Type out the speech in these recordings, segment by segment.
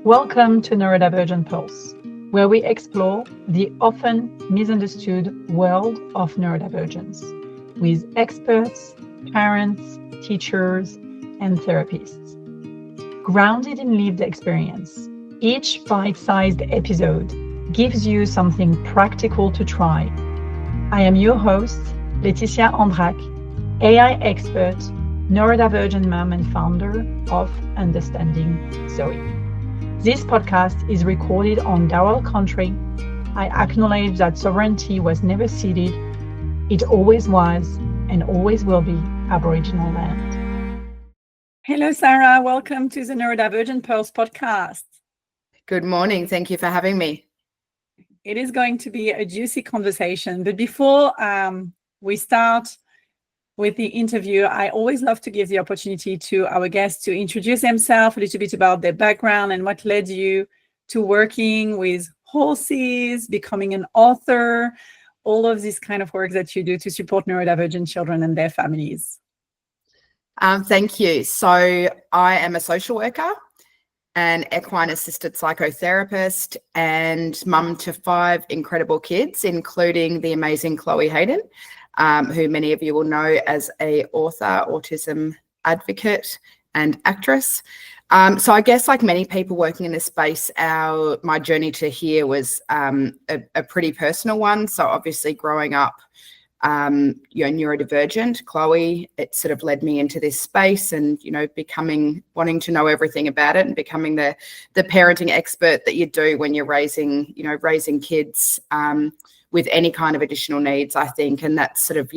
Welcome to Neurodivergent Pulse, where we explore the often misunderstood world of neurodivergence with experts, parents, teachers, and therapists. Grounded in lived experience, each bite-sized episode gives you something practical to try. I am your host, Laetitia Andrak, AI expert, neurodivergent mom and founder of Understanding Zoe. This podcast is recorded on Daryl country. I acknowledge that sovereignty was never ceded. It always was and always will be Aboriginal land. Hello, Sarah. Welcome to the Neurodivergent Pulse podcast. Good morning. Thank you for having me. It is going to be a juicy conversation. But before we start with the interview, I always love to give the opportunity to our guests to introduce themselves, a little bit about their background and what led you to working with horses, becoming an author, all of this kind of work that you do to support neurodivergent children and their families. Thank you. So I am a social worker, an equine-assisted psychotherapist, and mum to 5 incredible kids, including the amazing Chloe Hayden, who many of you will know as an author, autism advocate, and actress. So I guess, like many people working in this space, my journey to here was a pretty personal one. So obviously growing up, neurodivergent, Chloe, it sort of led me into this space and, wanting to know everything about it and becoming the parenting expert that you do when you're raising kids with any kind of additional needs, I think. And that sort of,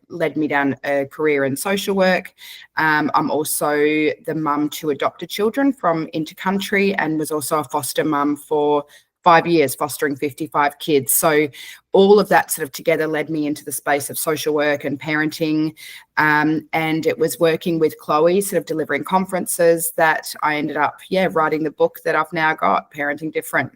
led me down a career in social work. I'm also the mum to adopted children from intercountry and was also a foster mum for 5 years, fostering 55 kids. So all of that sort of together led me into the space of social work and parenting. And it was working with Chloe, sort of delivering conferences, that I ended up, writing the book that I've now got, Parenting Different.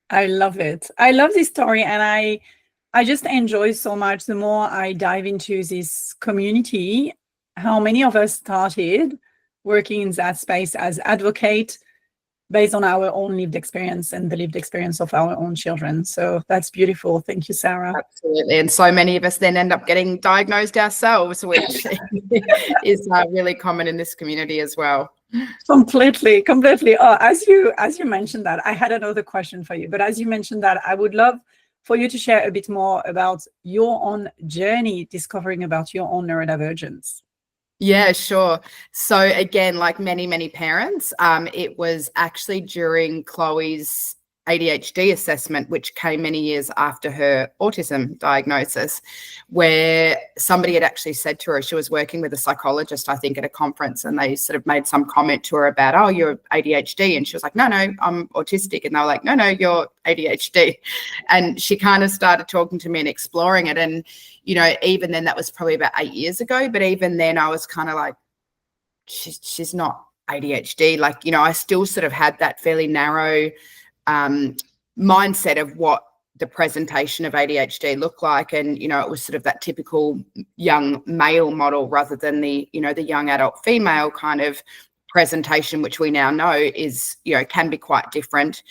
I love it. I love this story, and I just enjoy so much the more I dive into this community, how many of us started working in that space as advocate based on our own lived experience and the lived experience of our own children. So that's beautiful. Thank you, Sarah. Absolutely. And so many of us then end up getting diagnosed ourselves, which is really common in this community as well. Completely. Oh, as you mentioned that, I had another question for you. But as you mentioned that, I would love for you to share a bit more about your own journey discovering about your own neurodivergence. Yeah, sure. So again, like many parents, it was actually during Chloe's ADHD assessment, which came many years after her autism diagnosis, where somebody had actually said to her, she was working with a psychologist, I think, at a conference, and they sort of made some comment to her about, oh, you're ADHD. And she was like, no, I'm autistic. And they were like, no, you're ADHD. And she kind of started talking to me and exploring it. And, even then, that was probably about 8 years ago. But even then I was kind of like, she's not ADHD. Like, I still sort of had that fairly narrow mindset of what the presentation of ADHD looked like. And, it was sort of that typical young male model rather than the young adult female kind of presentation, which we now know is, can be quite different.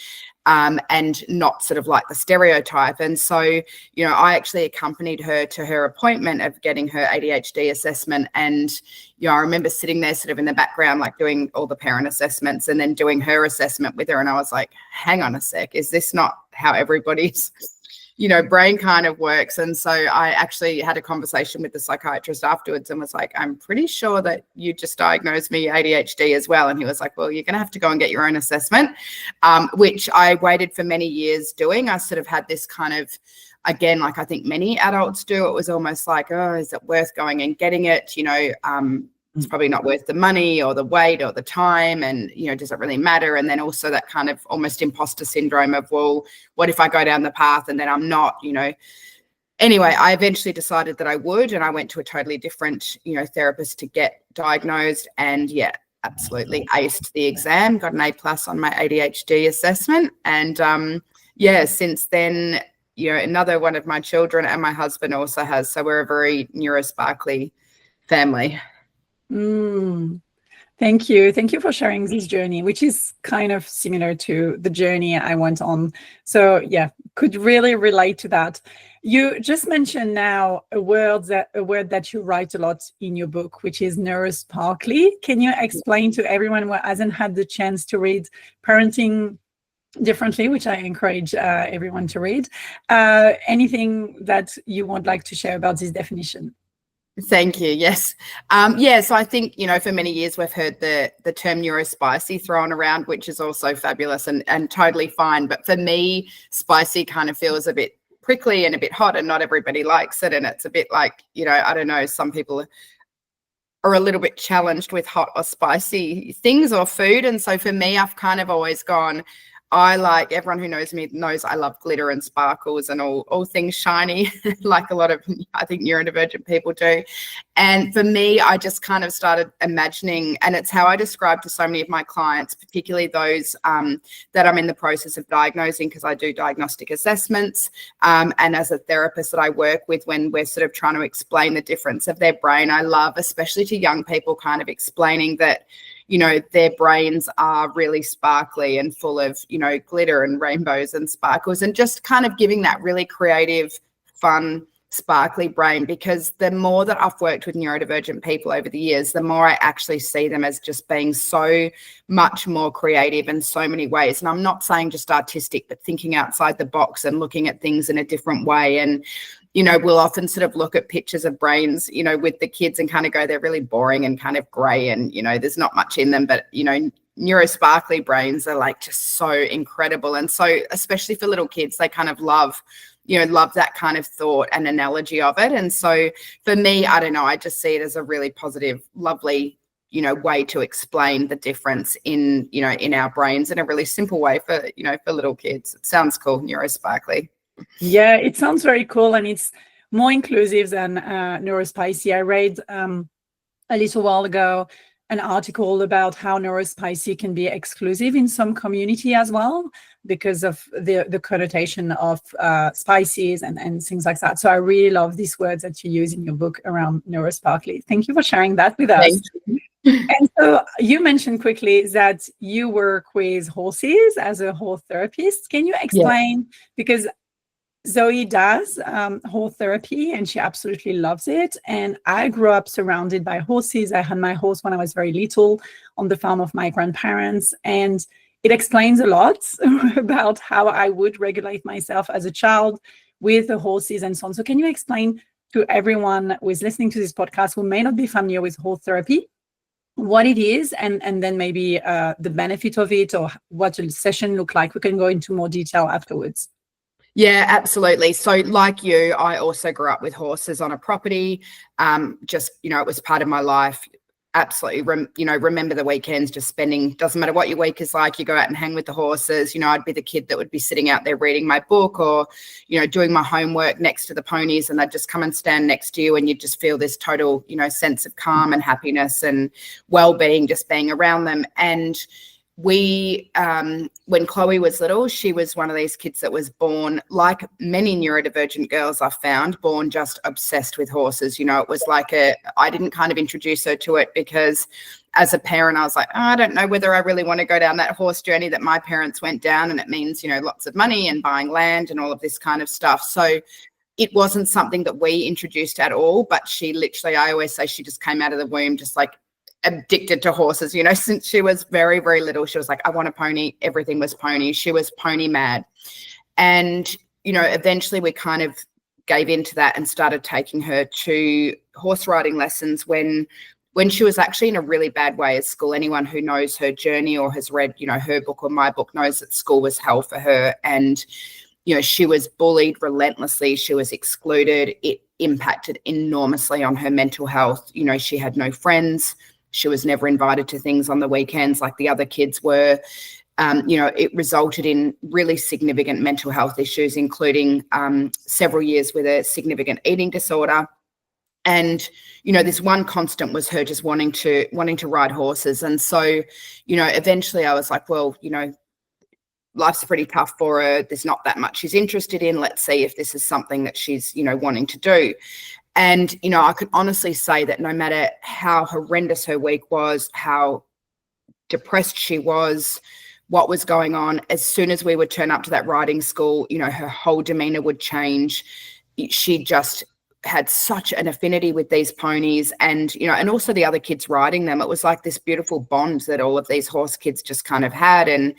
And not sort of like the stereotype. And so, I actually accompanied her to her appointment of getting her ADHD assessment. And, I remember sitting there sort of in the background, like doing all the parent assessments and then doing her assessment with her. And I was like, hang on a sec, is this not how everybody's, brain kind of works? And so I actually had a conversation with the psychiatrist afterwards and was like, I'm pretty sure that you just diagnosed me ADHD as well. And he was like, well, you're going to have to go and get your own assessment, which I waited for many years doing. I sort of had this kind of, again, like I think many adults do, it was almost like, oh, is it worth going and getting it? It's probably not worth the money or the wait or the time. And, does it really matter? And then also that kind of almost imposter syndrome of, well, what if I go down the path and then I'm not, Anyway, I eventually decided that I would, and I went to a totally different, therapist to get diagnosed, and absolutely aced the exam, got an A+ on my ADHD assessment. And since then, another one of my children and my husband also has. So we're a very neuro-sparkly family. Thank you. Thank you for sharing this journey, which is kind of similar to the journey I went on. So yeah, could really relate to that. You just mentioned now a word that you write a lot in your book, which is neuro-sparkly. Can you explain to everyone who hasn't had the chance to read Parenting Differently, which I encourage everyone to read, anything that you would like to share about this definition? Thank you. Yes. So I think, for many years we've heard the term neuro-spicy thrown around, which is also fabulous and totally fine. But for me, spicy kind of feels a bit prickly and a bit hot, and not everybody likes it. And it's a bit like, I don't know, some people are a little bit challenged with hot or spicy things or food. And so for me, I've kind of always gone, everyone who knows me knows I love glitter and sparkles and all things shiny, like a lot of, I think, neurodivergent people do. And for me, I just kind of started imagining, and it's how I describe to so many of my clients, particularly those that I'm in the process of diagnosing, because I do diagnostic assessments, and as a therapist that I work with, when we're sort of trying to explain the difference of their brain, I love, especially to young people, kind of explaining that their brains are really sparkly and full of, glitter and rainbows and sparkles, and just kind of giving that really creative, fun, sparkly brain. Because the more that I've worked with neurodivergent people over the years, the more I actually see them as just being so much more creative in so many ways. And I'm not saying just artistic, but thinking outside the box and looking at things in a different way. And we'll often sort of look at pictures of brains, with the kids and kind of go, they're really boring and kind of grey and, there's not much in them. But, neuro-sparkly brains are like just so incredible. And so especially for little kids, they kind of love that kind of thought and analogy of it. And so for me, I don't know, I just see it as a really positive, lovely, way to explain the difference in our brains in a really simple way for, for little kids. It sounds cool, neuro-sparkly. Yeah, it sounds very cool, and it's more inclusive than neuro-spicy. I read a little while ago an article about how neuro-spicy can be exclusive in some community as well, because of the connotation of spices and things like that. So I really love these words that you use in your book around neuro-sparkly. Thank you for sharing that with us. And so you mentioned quickly that you work with horses as a horse therapist. Can you explain, because Zoe does horse therapy and she absolutely loves it. And I grew up surrounded by horses. I had my horse when I was very little on the farm of my grandparents. And it explains a lot about how I would regulate myself as a child with the horses and so on. So can you explain to everyone who is listening to this podcast who may not be familiar with horse therapy, what it is, and then maybe the benefit of it, or what a session look like? We can go into more detail afterwards. Yeah, absolutely. So like you, I also grew up with horses on a property. It was part of my life. Absolutely. Remember the weekends, just spending, doesn't matter what your week is like, you go out and hang with the horses. I'd be the kid that would be sitting out there reading my book or, doing my homework next to the ponies, and they'd just come and stand next to you, and you'd just feel this total, sense of calm and happiness and well-being just being around them. And we, when Chloe was little, she was one of these kids that was born, like many neurodivergent girls I've found, born just obsessed with horses. It was like I didn't kind of introduce her to it because as a parent, I was like, I don't know whether I really want to go down that horse journey that my parents went down. And it means, lots of money and buying land and all of this kind of stuff. So it wasn't something that we introduced at all, but she literally, I always say she just came out of the womb just like addicted to horses. Since she was very, very little, she was like, I want a pony. Everything was pony. She was pony mad. And, eventually we kind of gave into that and started taking her to horse riding lessons when she was actually in a really bad way at school. Anyone who knows her journey or has read, her book or my book knows that school was hell for her. And, she was bullied relentlessly. She was excluded. It impacted enormously on her mental health. She had no friends. She was never invited to things on the weekends like the other kids were. It resulted in really significant mental health issues, including several years with a significant eating disorder. And, this one constant was her just wanting to ride horses. And so, eventually I was like, well, life's pretty tough for her. There's not that much she's interested in. Let's see if this is something that she's, wanting to do. And, you know, I could honestly say that no matter how horrendous her week was, how depressed she was, what was going on, as soon as we would turn up to that riding school, you know, her whole demeanor would change. She just had such an affinity with these ponies, and, you know, and also the other kids riding them. It was like this beautiful bond that all of these horse kids just kind of had. And,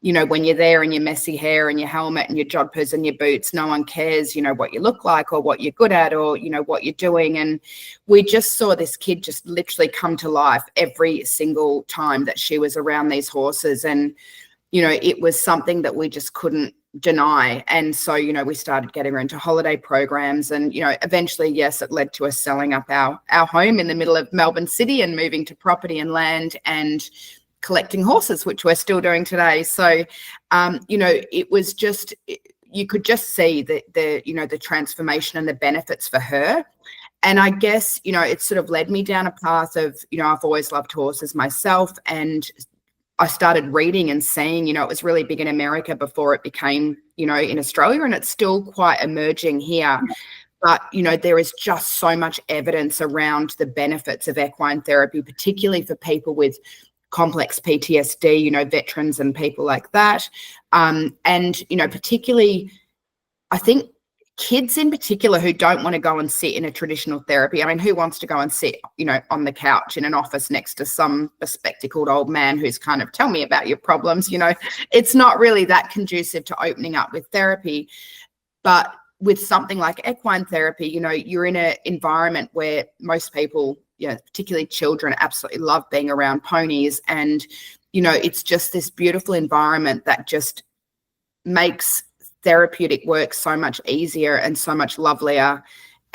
you know, when you're there in your messy hair and your helmet and your jodhpurs and your boots, no one cares, you know, what you look like or what you're good at or, you know, what you're doing. And we just saw this kid just literally come to life every single time that she was around these horses. And, you know, it was something that we just couldn't deny. And so, you know, we started getting her into holiday programs, and, you know, eventually, yes, it led to us selling up our home in the middle of Melbourne City and moving to property and land and collecting horses, which we're still doing today. So, you know, it was just, you could just see the you know, the transformation and the benefits for her. And I guess, you know, it sort of led me down a path of, you know, I've always loved horses myself, and I started reading and seeing, you know, it was really big in America before it became, you know, in Australia, and it's still quite emerging here. But, you know, there is just so much evidence around the benefits of equine therapy, particularly for people with complex PTSD, you know, veterans and people like that. And, you know, particularly, I think kids in particular who don't want to go and sit in a traditional therapy. I mean, who wants to go and sit, you know, on the couch in an office next to some bespectacled old man who's kind of, tell me about your problems, you know? It's not really that conducive to opening up with therapy. But with something like equine therapy, you know, you're in an environment where most people, you know, particularly children, absolutely love being around ponies. And, you know, it's just this beautiful environment that just makes therapeutic work so much easier and so much lovelier.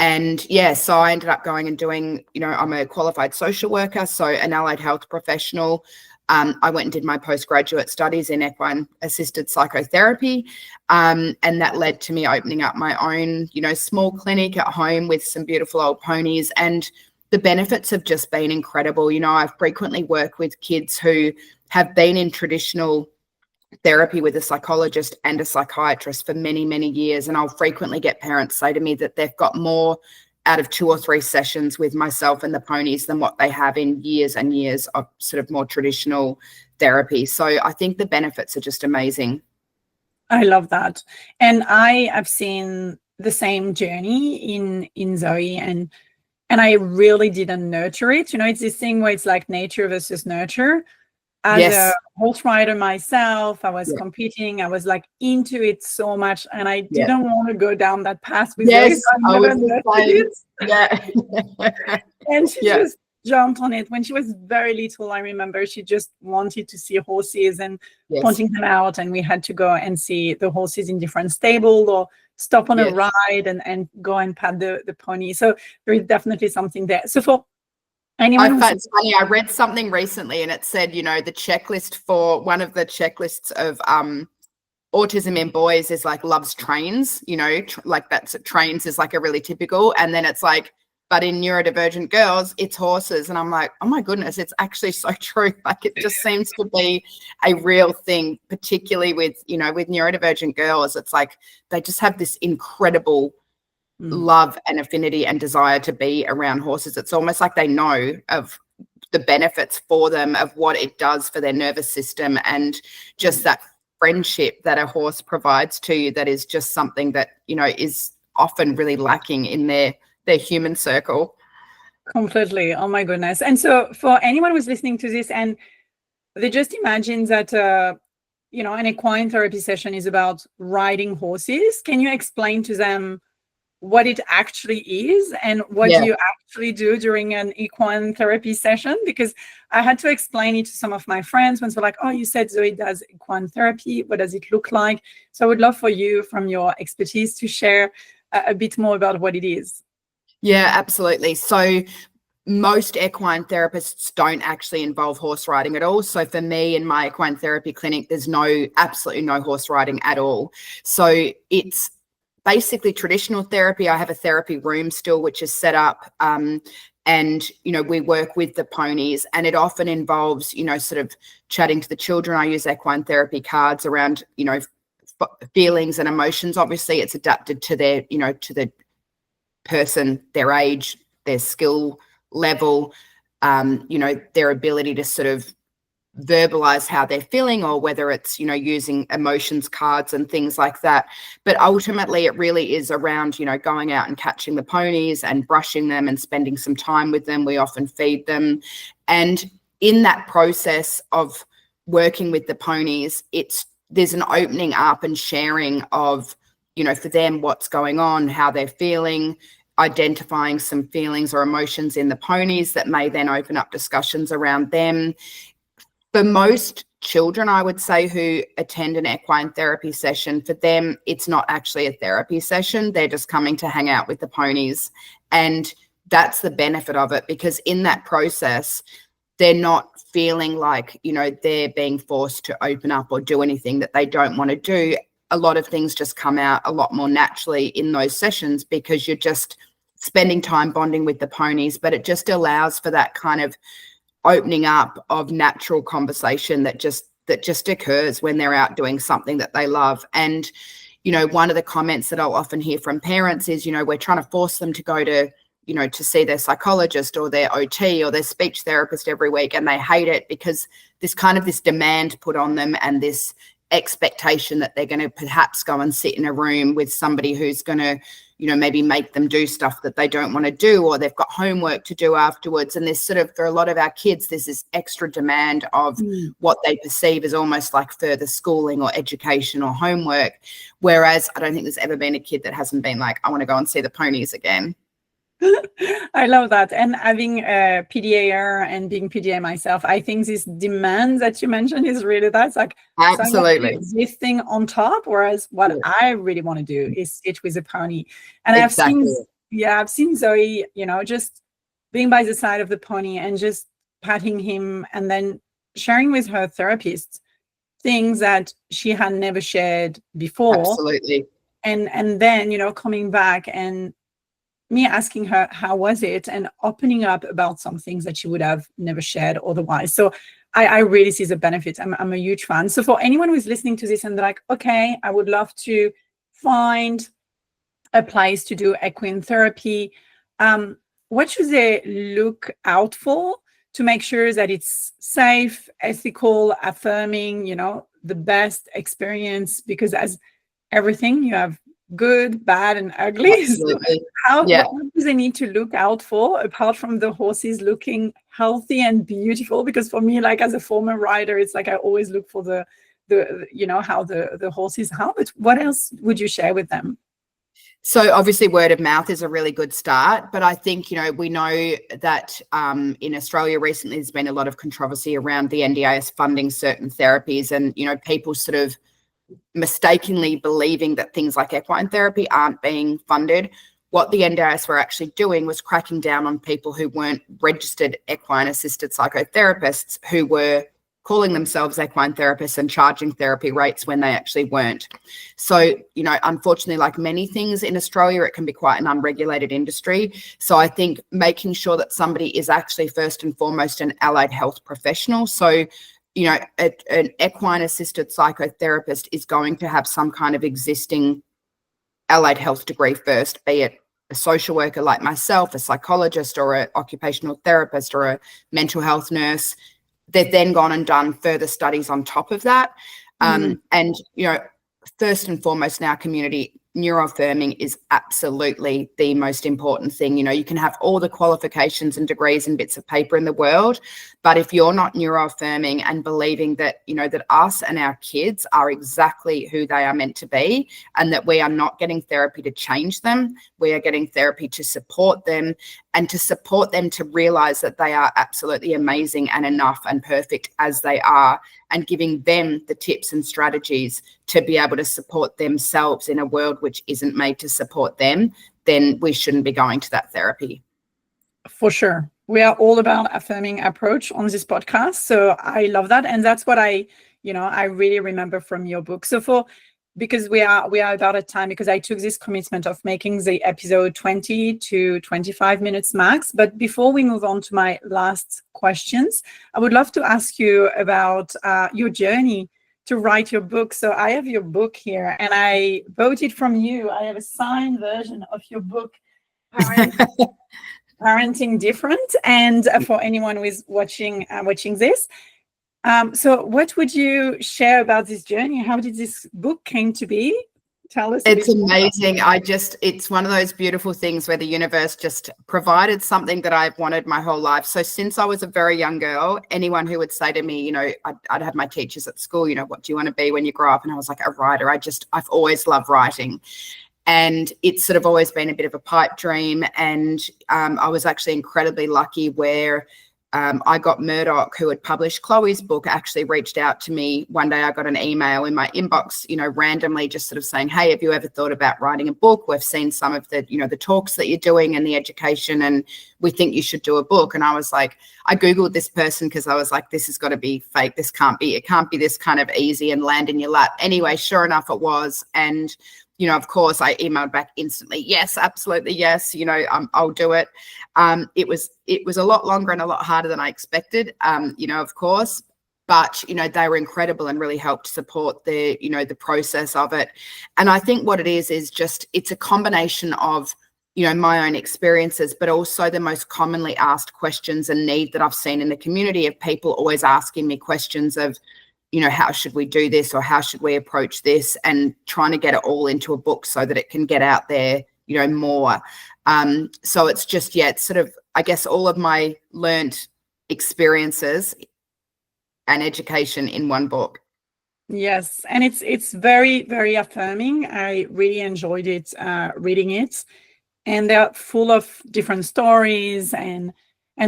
And yeah, so I ended up going and doing, you know, I'm a qualified social worker, so an allied health professional. I went and did my postgraduate studies in equine-assisted psychotherapy, and that led to me opening up my own, you know, small clinic at home with some beautiful old ponies. And the benefits have just been incredible. You know, I frequently work with kids who have been in traditional therapy with a psychologist and a psychiatrist for many, many years. And I'll frequently get parents say to me that they've got more out of 2 or 3 sessions with myself and the ponies than what they have in years and years of sort of more traditional therapy. So I think the benefits are just amazing. I love that. And I have seen the same journey in Zoe, and I really didn't nurture it. You know, it's this thing where it's like nature versus nurture. As a horse rider myself, I was competing. I was like into it so much, and I didn't want to go down that path with yes, I was it. Yeah. And she just jumped on it when she was very little. I remember she just wanted to see horses and pointing them out, and we had to go and see the horses in different stables or stop on a ride and go and pat the pony. So there is definitely something there. So for anyone, it's funny, I read something recently and it said, you know, the checklist for one of the checklists of autism in boys is like loves trains, you know, like that's trains is like a really typical, and then it's like, but in neurodivergent girls, it's horses. And I'm like, oh my goodness, it's actually so true. Like it just seems to be a real thing, particularly with, you know, with neurodivergent girls. It's like they just have this incredible love and affinity and desire to be around horses. It's almost like they know of the benefits for them, of what it does for their nervous system, and just that friendship that a horse provides to you, that is just something that, you know, is often really lacking in their human circle. Completely. Oh my goodness. And so for anyone who's listening to this and they just imagine that you know, an equine therapy session is about riding horses, can you explain to them what it actually is and what you actually do during an equine therapy session? Because I had to explain it to some of my friends when they're like, oh, you said Zoe does equine therapy. What does it look like? So I would love for you, from your expertise, to share a bit more about what it is. Yeah, absolutely. So most equine therapists don't actually involve horse riding at all. So for me in my equine therapy clinic, there's absolutely no horse riding at all. So it's basically traditional therapy. I have a therapy room still, which is set up, and, you know, we work with the ponies, and it often involves, you know, sort of chatting to the children. I use equine therapy cards around, you know, feelings and emotions. Obviously it's adapted to their, you know, to the person, their age, their skill level, their ability to sort of verbalize how they're feeling, or whether it's, using emotions cards and things like that. But ultimately it really is around, going out and catching the ponies and brushing them and spending some time with them. We often feed them. And in that process of working with the ponies, there's an opening up and sharing of, for them, what's going on, how they're feeling, identifying some feelings or emotions in the ponies that may then open up discussions around them. For most children, I would say, who attend an equine therapy session, for them, it's not actually a therapy session. They're just coming to hang out with the ponies. And that's the benefit of it, because in that process, they're not feeling like, they're being forced to open up or do anything that they don't want to do. A lot of things just come out a lot more naturally in those sessions, because you're just spending time bonding with the ponies. But it just allows for that kind of opening up of natural conversation that just occurs when they're out doing something that they love. And, one of the comments that I'll often hear from parents is, we're trying to force them to go to, to see their psychologist or their OT or their speech therapist every week, and they hate it because there's kind of this demand put on them and this expectation that they're going to perhaps go and sit in a room with somebody who's going to, maybe make them do stuff that they don't want to do, or they've got homework to do afterwards. And there's sort of, for a lot of our kids, there's this extra demand of what they perceive as almost like further schooling or education or homework. Whereas I don't think there's ever been a kid that hasn't been like, I want to go and see the ponies again. I love that. And having a PDAer and being PDA myself, I think this demand that you mentioned is really, that's like absolutely existing on top, whereas what I really want to do is sit with a pony. And exactly. I've seen Zoe, just being by the side of the pony and just patting him, and then sharing with her therapist things that she had never shared before. Absolutely. And then, coming back and me asking her, how was it? And opening up about some things that she would have never shared otherwise. So I really see the benefits. I'm a huge fan. So for anyone who's listening to this and they're like, okay, I would love to find a place to do equine therapy, what should they look out for to make sure that it's safe, ethical, affirming, the best experience? Because as everything, you have good, bad, and ugly. So what do they need to look out for, apart from the horses looking healthy and beautiful? Because for me, like as a former rider, it's like I always look for the how the horses are. But what else would you share with them? So obviously word of mouth is a really good start, but I think, we know that in Australia recently there's been a lot of controversy around the NDIS funding certain therapies, and, people sort of mistakenly believing that things like equine therapy aren't being funded. What the NDIS were actually doing was cracking down on people who weren't registered equine-assisted psychotherapists, who were calling themselves equine therapists and charging therapy rates when they actually weren't. So, unfortunately, like many things in Australia, it can be quite an unregulated industry. So I think making sure that somebody is actually first and foremost an allied health professional. So an equine-assisted psychotherapist is going to have some kind of existing allied health degree first, be it a social worker like myself, a psychologist, or an occupational therapist, or a mental health nurse. They've then gone and done further studies on top of that. And, first and foremost in our community, neuroaffirming is absolutely the most important thing. You can have all the qualifications and degrees and bits of paper in the world, but if you're not neuroaffirming and believing that, that us and our kids are exactly who they are meant to be, and that we are not getting therapy to change them, we are getting therapy to support them, and to support them to realize that they are absolutely amazing and enough and perfect as they are, and giving them the tips and strategies to be able to support themselves in a world which isn't made to support them, then we shouldn't be going to that therapy. For sure. We are all about affirming approach on this podcast. So I love that. And that's what I really remember from your book. So because we are about a time, because I took this commitment of making the episode 20 to 25 minutes max. But before we move on to my last questions, I would love to ask you about your journey to write your book. So I have your book here and I bought it from you. I have a signed version of your book. parenting different. And for anyone who is watching this, so what would you share about this journey? How did this book came to be? Tell us. It's amazing. It's one of those beautiful things where the universe just provided something that I've wanted my whole life. So since I was a very young girl, anyone who would say to me, I'd have my teachers at school, what do you want to be when you grow up? And I was like, a writer. I've always loved writing. And it's sort of always been a bit of a pipe dream. And I was actually incredibly lucky where I got Murdoch, who had published Chloe's book, actually reached out to me. One day I got an email in my inbox, randomly just sort of saying, hey, have you ever thought about writing a book? We've seen some of the, the talks that you're doing and the education, and we think you should do a book. And I was like, I Googled this person because I was like, this has got to be fake. It can't be this kind of easy and land in your lap. Anyway, sure enough, it was. And of course, I emailed back instantly. Yes, absolutely. Yes. I'll do it. It was a lot longer and a lot harder than I expected, of course, but, they were incredible and really helped support the process of it. And I think what it is just, it's a combination of, my own experiences, but also the most commonly asked questions and need that I've seen in the community of people always asking me questions of, how should we do this, or how should we approach this, and trying to get it all into a book so that it can get out there, more. So it's just, it's sort of, I guess, all of my learned experiences and education in one book. Yes. And it's very, very affirming. I really enjoyed it, reading it. And they're full of different stories and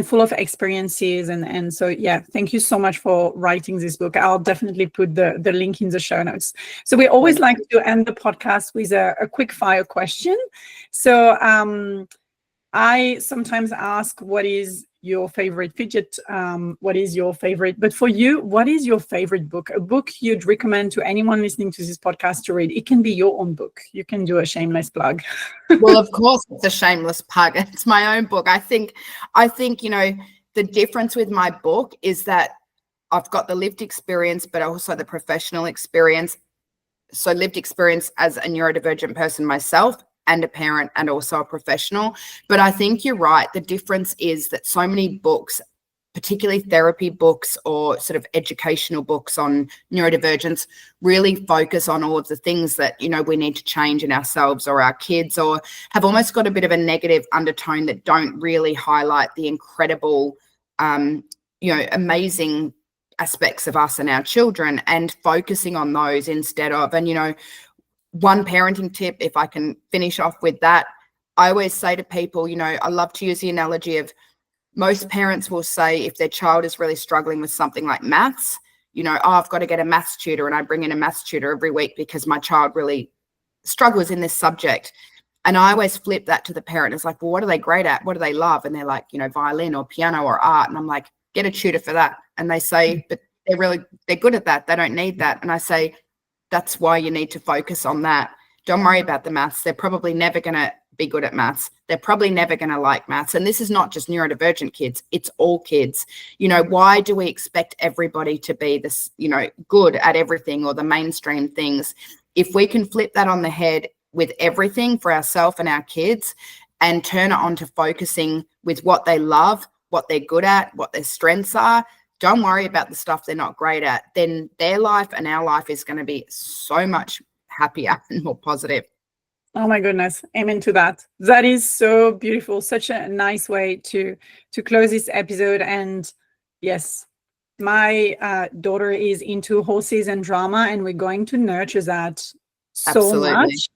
full of experiences. And so, thank you so much for writing this book. I'll definitely put the link in the show notes. So we always like to end the podcast with a quick fire question. So I sometimes ask, what is your favorite fidget? What is your favorite? But for you, what is your favorite book? A book you'd recommend to anyone listening to this podcast to read? It can be your own book. You can do a shameless plug. Well, of course, it's a shameless plug. It's my own book. I think, the difference with my book is that I've got the lived experience, but also the professional experience. So lived experience as a neurodivergent person myself, and a parent, and also a professional. But I think you're right. The difference is that so many books, particularly therapy books or sort of educational books on neurodivergence, really focus on all of the things that, we need to change in ourselves or our kids, or have almost got a bit of a negative undertone that don't really highlight the incredible, amazing aspects of us and our children, and focusing on those instead of, and, one parenting tip, if I can finish off with that, I always say to people, I love to use the analogy of, most parents will say if their child is really struggling with something like maths, I've got to get a maths tutor, and I bring in a maths tutor every week because my child really struggles in this subject. And I always flip that to the parent. It's like, well, what are they great at? What do they love? And they're like, violin or piano or art. And I'm like, get a tutor for that. And they say, but they're good at that. They don't need that. And I say, that's why you need to focus on that. Don't worry about the maths. They're probably never going to be good at maths. They're probably never going to like maths. And this is not just neurodivergent kids. It's all kids. Why do we expect everybody to be this, good at everything or the mainstream things? If we can flip that on the head with everything for ourselves and our kids, and turn it on to focusing with what they love, what they're good at, what their strengths are, don't worry about the stuff they're not great at, then their life and our life is going to be so much happier and more positive. Oh my goodness. Amen to that. That is so beautiful. Such a nice way to close this episode. And yes, my daughter is into horses and drama, and we're going to nurture that so Absolutely. much.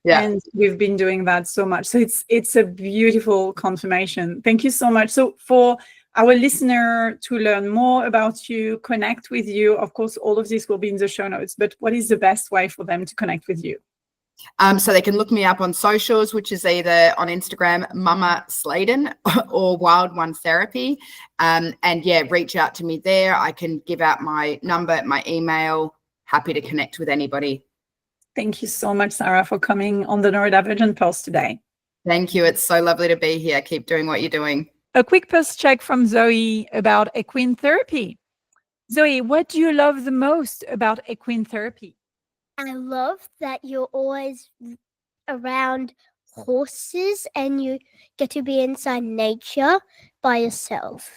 Yeah. And we've been doing that so much. So it's a beautiful confirmation. Thank you so much. So for our listener to learn more about you, connect with you, of course, all of this will be in the show notes, but what is the best way for them to connect with you? So they can look me up on socials, which is either on Instagram, Mama Sladen, or Wild One Therapy. And reach out to me there. I can give out my number, my email. Happy to connect with anybody. Thank you so much, Sarah, for coming on the Neurodivergent Pulse today. Thank you. It's so lovely to be here. Keep doing what you're doing. A quick pulse check from Zoe about equine therapy. Zoe, what do you love the most about equine therapy? I love that you're always around horses and you get to be inside nature by yourself.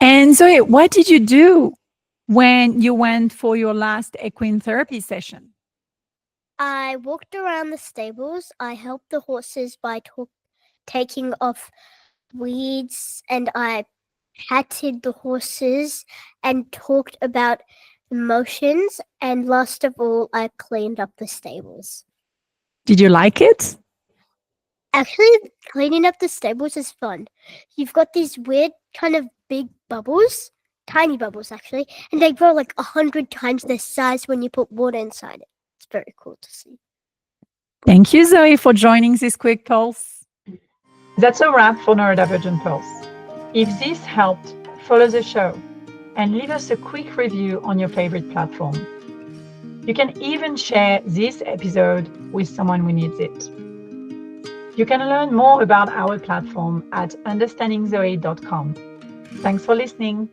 And Zoe, what did you do when you went for your last equine therapy session? I walked around the stables. I helped the horses by taking off weeds, and I patted the horses and talked about emotions. And last of all, I cleaned up the stables. Did you like it? Actually, cleaning up the stables is fun. You've got these weird kind of big bubbles, tiny bubbles actually, and they grow like 100 times their size when you put water inside it. It's very cool to see. Thank you, Zoe, for joining this quick pulse. That's a wrap for Neurodivergent Pulse. If this helped, follow the show and leave us a quick review on your favorite platform. You can even share this episode with someone who needs it. You can learn more about our platform at understandingzoe.com. Thanks for listening.